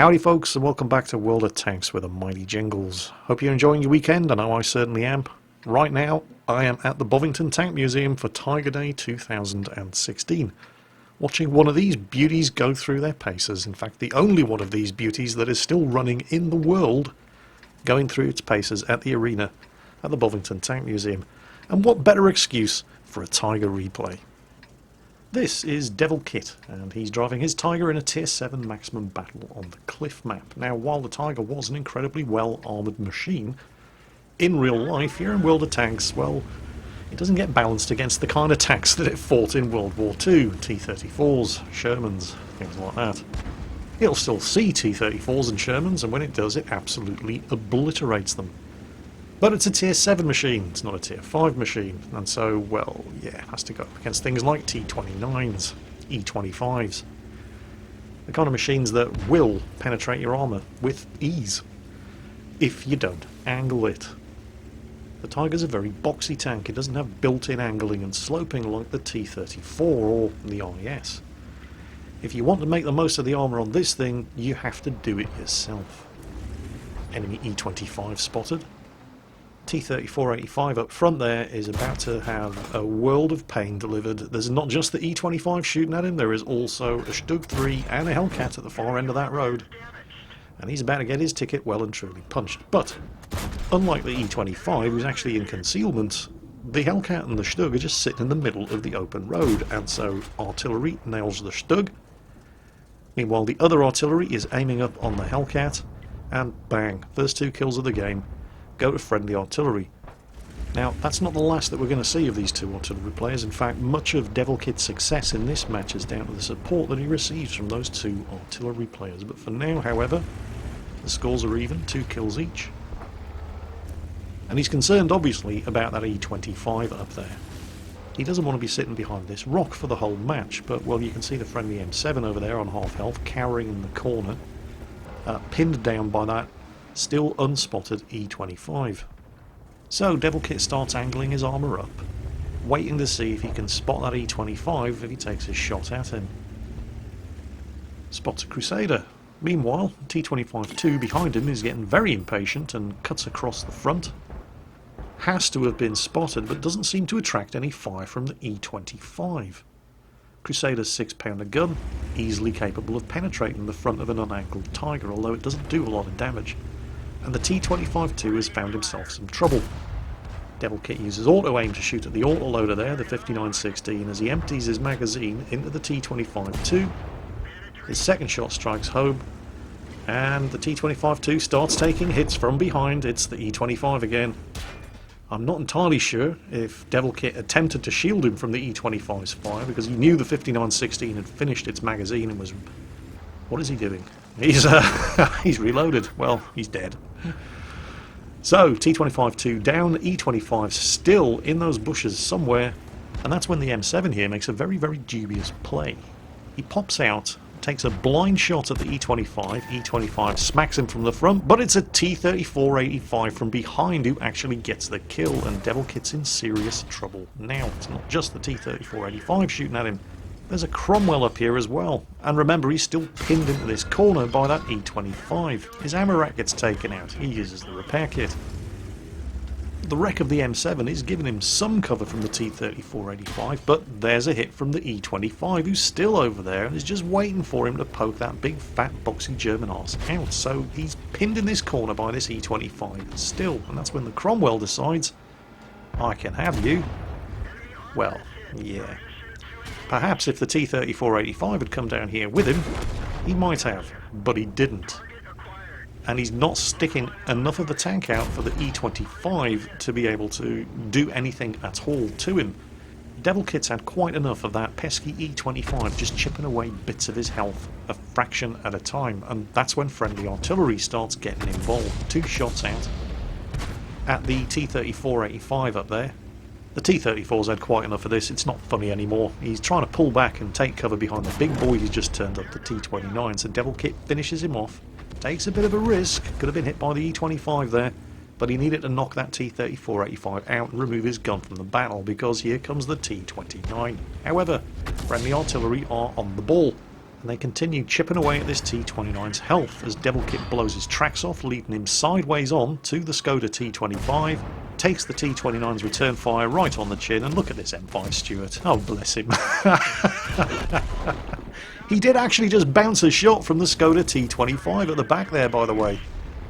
Howdy folks, and welcome back to World of Tanks with the mighty Jingles. Hope you're enjoying your weekend. I know I certainly am. Right now, I am at the Bovington Tank Museum for Tiger Day 2016, watching one of these beauties go through their paces. In fact, the only one of these beauties that is still running in the world, going through its paces at the arena at the Bovington Tank Museum. And what better excuse for a Tiger replay? This is Devil Kit, and he's driving his Tiger in a Tier 7 maximum battle on the Cliff map. Now, while the Tiger was an incredibly well-armoured machine, in real life, here in World of Tanks, well, it doesn't get balanced against the kind of tanks that it fought in World War II, T-34s, Shermans, things like that. It'll still see T-34s and Shermans, and when it does, it absolutely obliterates them. But it's a Tier 7 machine, it's not a Tier 5 machine, and so, well, yeah, it has to go up against things like T-29s, E-25s. The kind of machines that will penetrate your armour with ease, if you don't angle it. The Tiger's a very boxy tank, it doesn't have built-in angling and sloping like the T-34 or the RES. If you want to make the most of the armour on this thing, you have to do it yourself. Enemy E-25 spotted. T-34-85 up front there is about to have a world of pain delivered. There's not just the E-25 shooting at him, there is also a Stug 3 and a Hellcat at the far end of that road. And he's about to get his ticket well and truly punched. But, unlike the E-25, who's actually in concealment, the Hellcat and the Stug are just sitting in the middle of the open road, and so artillery nails the Stug. Meanwhile, the other artillery is aiming up on the Hellcat, and bang, first two kills of the game go to friendly artillery. Now, that's not the last that we're going to see of these two artillery players. In fact, much of Devil Kit's success in this match is down to the support that he receives from those two artillery players. But for now, however, the scores are even, 2 kills each. And he's concerned, obviously, about that E-25 up there. He doesn't want to be sitting behind this rock for the whole match, but, well, you can see the friendly M7 over there on half health, cowering in the corner, pinned down by that still unspotted E-25. So Devil Kit starts angling his armour up, waiting to see if he can spot that E-25 if he takes his shot at him. Spots a Crusader. Meanwhile, T-25-2 behind him is getting very impatient and cuts across the front. Has to have been spotted, but doesn't seem to attract any fire from the E-25. Crusader's 6-pounder gun, easily capable of penetrating the front of an unangled Tiger, although it doesn't do a lot of damage. And the T-25-2 has found himself some trouble. Devil Kit uses auto-aim to shoot at the autoloader there, the 5916, as he empties his magazine into the T-25-2. His second shot strikes home, and the T-25-2 starts taking hits from behind. It's the E-25 again. I'm not entirely sure if Devil Kit attempted to shield him from the E-25's fire, because he knew the 5916 had finished its magazine and was... What is he doing? He's reloaded. Well, he's dead. So, T-25-2 down, E-25 still in those bushes somewhere, and that's when the M7 here makes a very, very dubious play. He pops out, takes a blind shot at the E-25, E-25 smacks him from the front, but it's a T-34-85 from behind who actually gets the kill, and Devil Kit's in serious trouble now. It's not just the T-34-85 shooting at him. There's a Cromwell up here as well, and remember, he's still pinned into this corner by that E-25. His ammo rack gets taken out, he uses the repair kit. The wreck of the M7 is giving him some cover from the T-34-85, but there's a hit from the E-25, who's still over there and is just waiting for him to poke that big fat boxy German arse out. So he's pinned in this corner by this E-25 still, and that's when the Cromwell decides, I can have you. Well, yeah. Perhaps if the T-34-85 had come down here with him, he might have, but he didn't. And he's not sticking enough of the tank out for the E-25 to be able to do anything at all to him. Devil Kit's had quite enough of that pesky E-25 just chipping away bits of his health, a fraction at a time, and that's when friendly artillery starts getting involved. 2 shots out at the T-34-85 up there. The T-34's had quite enough of this, it's not funny anymore. He's trying to pull back and take cover behind the big boy who's just turned up, the T-29, so Devil Kit finishes him off. Takes a bit of a risk, could have been hit by the E-25 there, but he needed to knock that T-34-85 out and remove his gun from the battle, because here comes the T-29. However, friendly artillery are on the ball. And they continue chipping away at this T-29's health as Devil Kit blows his tracks off, leading him sideways on to the Skoda T-25, takes the T-29's return fire right on the chin, and look at this M5 Stuart. Oh, bless him. He did actually just bounce a shot from the Skoda T-25 at the back there, by the way,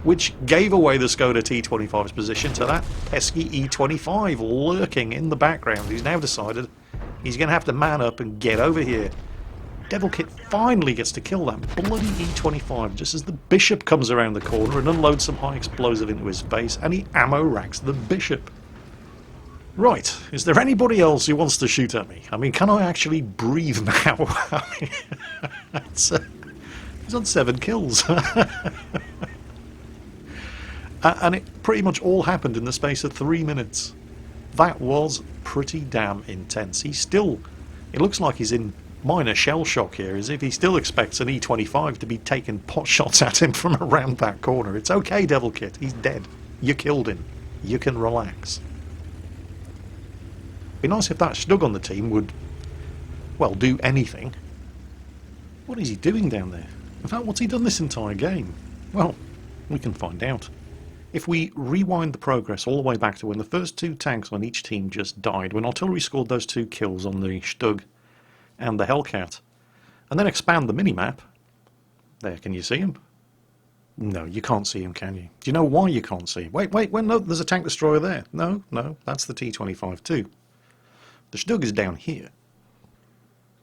which gave away the Skoda T-25's position to that pesky E-25 lurking in the background. He's now decided he's going to have to man up and get over here. Devil Kit finally gets to kill that bloody E-25 just as the Bishop comes around the corner and unloads some high explosive into his face, and he ammo racks the Bishop. Right, is there anybody else who wants to shoot at me? I mean, can I actually breathe now? I mean, he's on 7 kills. And it pretty much all happened in the space of 3 minutes. That was pretty damn intense. He's still... It looks like he's in minor shell shock here, as if he still expects an E-25 to be taking pot shots at him from around that corner. It's okay, Devil Kit. He's dead. You killed him. You can relax. Be nice if that Stug on the team would, well, do anything. What is he doing down there? In fact, what's he done this entire game? Well, we can find out. If we rewind the progress all the way back to when the first 2 tanks on each team just died, when artillery scored those 2 kills on the Stug and the Hellcat, and then expand the minimap. There, can you see him? No, you can't see him, can you? Do you know why you can't see him? Wait, no, there's a tank destroyer there. No, that's the T-25 too. The Stug is down here.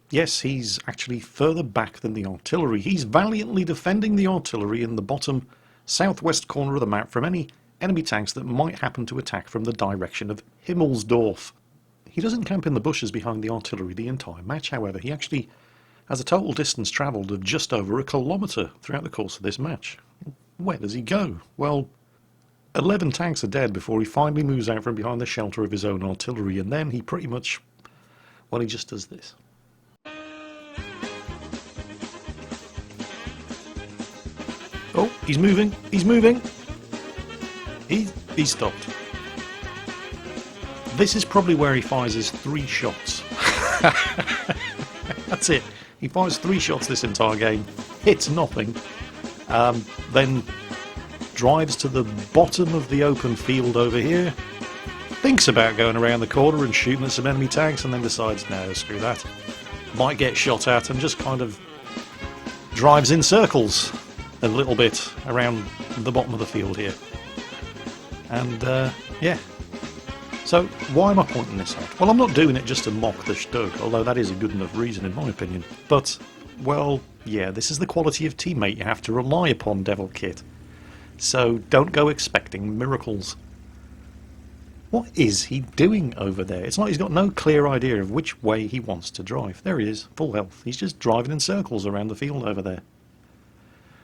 Yes, he's actually further back than the artillery. He's valiantly defending the artillery in the bottom southwest corner of the map from any enemy tanks that might happen to attack from the direction of Himmelsdorf. He doesn't camp in the bushes behind the artillery the entire match, however. He actually has a total distance travelled of just over 1 kilometre throughout the course of this match. Where does he go? Well, 11 tanks are dead before he finally moves out from behind the shelter of his own artillery, and then he pretty much, well, he just does this. Oh, he's moving, he's moving. He stopped. This is probably where he fires his 3 shots. That's it. He fires 3 shots this entire game, hits nothing, then drives to the bottom of the open field over here, thinks about going around the corner and shooting at some enemy tanks, and then decides, no, screw that. Might get shot at, and just kind of drives in circles a little bit around the bottom of the field here. And, yeah. So, why am I pointing this out? Well, I'm not doing it just to mock the Stug, although that is a good enough reason in my opinion. But, well, yeah, this is the quality of teammate you have to rely upon, Devil Kit. So, don't go expecting miracles. What is he doing over there? It's like he's got no clear idea of which way he wants to drive. There he is, full health. He's just driving in circles around the field over there.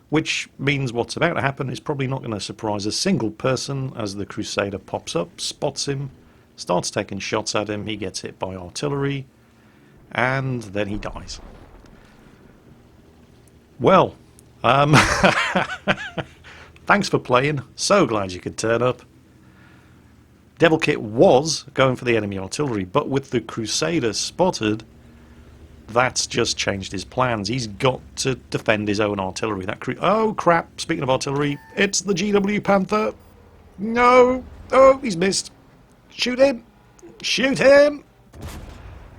Which means what's about to happen is probably not going to surprise a single person as the Crusader pops up, spots him, starts taking shots at him, he gets hit by artillery, and then he dies. Well, thanks for playing, so glad you could turn up. Devil Kit was going for the enemy artillery, but with the Crusader spotted, that's just changed his plans. He's got to defend his own artillery. Oh crap, speaking of artillery, it's the GW Panther. No! Oh, he's missed. Shoot him! Shoot him!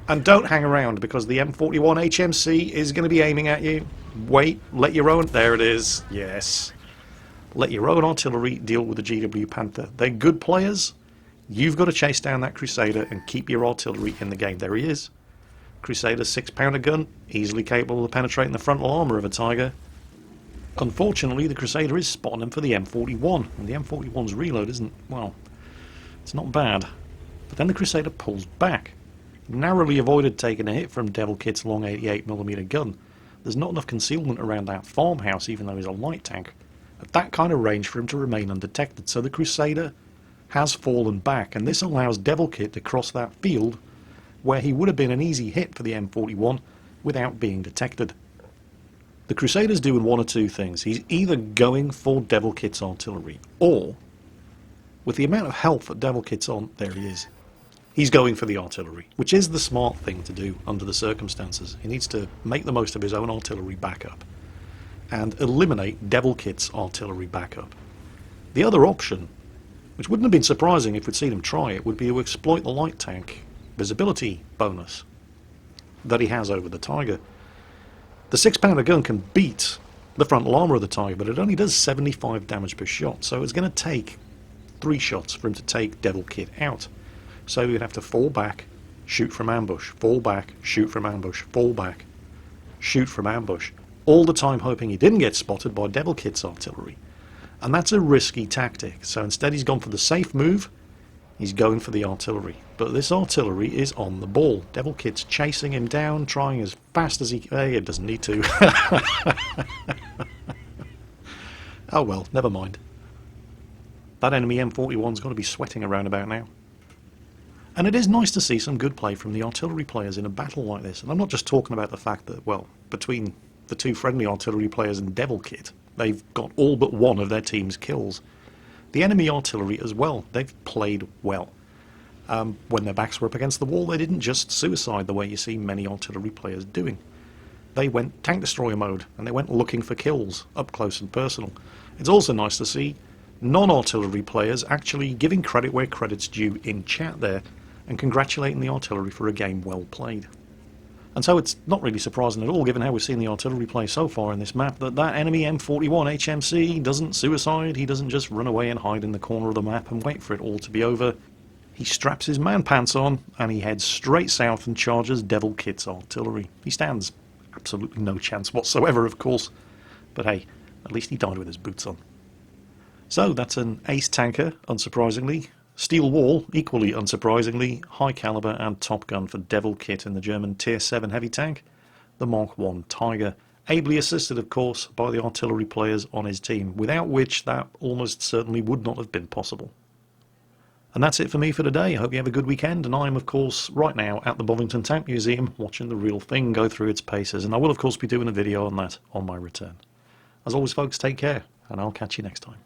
And don't hang around, because the M41 HMC is going to be aiming at you. Wait, let your own... There it is. Yes. Let your own artillery deal with the GW Panther. They're good players. You've got to chase down that Crusader and keep your artillery in the game. There he is. Crusader's 6-pounder gun, easily capable of penetrating the frontal armour of a Tiger. Unfortunately, the Crusader is spotting him for the M41, and the M41's reload isn't, well, it's not bad. But then the Crusader pulls back. Narrowly avoided taking a hit from Devil Kit's long 88mm gun. There's not enough concealment around that farmhouse, even though he's a light tank, at that kind of range for him to remain undetected, so the Crusader has fallen back, and this allows Devil Kit to cross that field where he would have been an easy hit for the M41 without being detected. The Crusader's doing one or two things. He's either going for Devil Kit's artillery, or, with the amount of health that Devil Kit's on, there he is. He's going for the artillery, which is the smart thing to do under the circumstances. He needs to make the most of his own artillery backup and eliminate Devil Kit's artillery backup. The other option, which wouldn't have been surprising if we'd seen him try it, would be to exploit the light tank visibility bonus that he has over the Tiger. The 6-pounder gun can beat the frontal armour of the Tiger, but it only does 75 damage per shot, so it's going to take 3 shots for him to take Devil Kit out. So you'd have to fall back, shoot from ambush, fall back, shoot from ambush, fall back, shoot from ambush, all the time hoping he didn't get spotted by Devil Kit's artillery. And that's a risky tactic, so instead he's gone for the safe move, he's going for the artillery. But this artillery is on the ball. Devil Kit's chasing him down, trying as fast as he can. It doesn't need to. Oh well, never mind. That enemy M41's got to be sweating around about now. And it is nice to see some good play from the artillery players in a battle like this. And I'm not just talking about the fact that, well, between the 2 friendly artillery players and Devil Kit, they've got all but one of their team's kills. The enemy artillery as well, they've played well. When their backs were up against the wall, they didn't just suicide the way you see many artillery players doing. They went tank destroyer mode, and they went looking for kills, up close and personal. It's also nice to see non-artillery players actually giving credit where credit's due in chat there, and congratulating the artillery for a game well played. And so it's not really surprising at all, given how we've seen the artillery play so far in this map, that enemy M41 HMC doesn't suicide. He doesn't just run away and hide in the corner of the map and wait for it all to be over. He straps his man pants on and he heads straight south and charges Devil Kit's artillery. He stands absolutely no chance whatsoever, of course, but hey, at least he died with his boots on. So that's an ace tanker, unsurprisingly. Steel wall, equally unsurprisingly. High caliber and top gun for Devil Kit in the German Tier 7 heavy tank, the Mark 1 Tiger. Ably assisted, of course, by the artillery players on his team, without which that almost certainly would not have been possible. And that's it for me for today. I hope you have a good weekend, and I'm, of course, right now at the Bovington Tank Museum watching the real thing go through its paces, and I will, of course, be doing a video on that on my return. As always, folks, take care, and I'll catch you next time.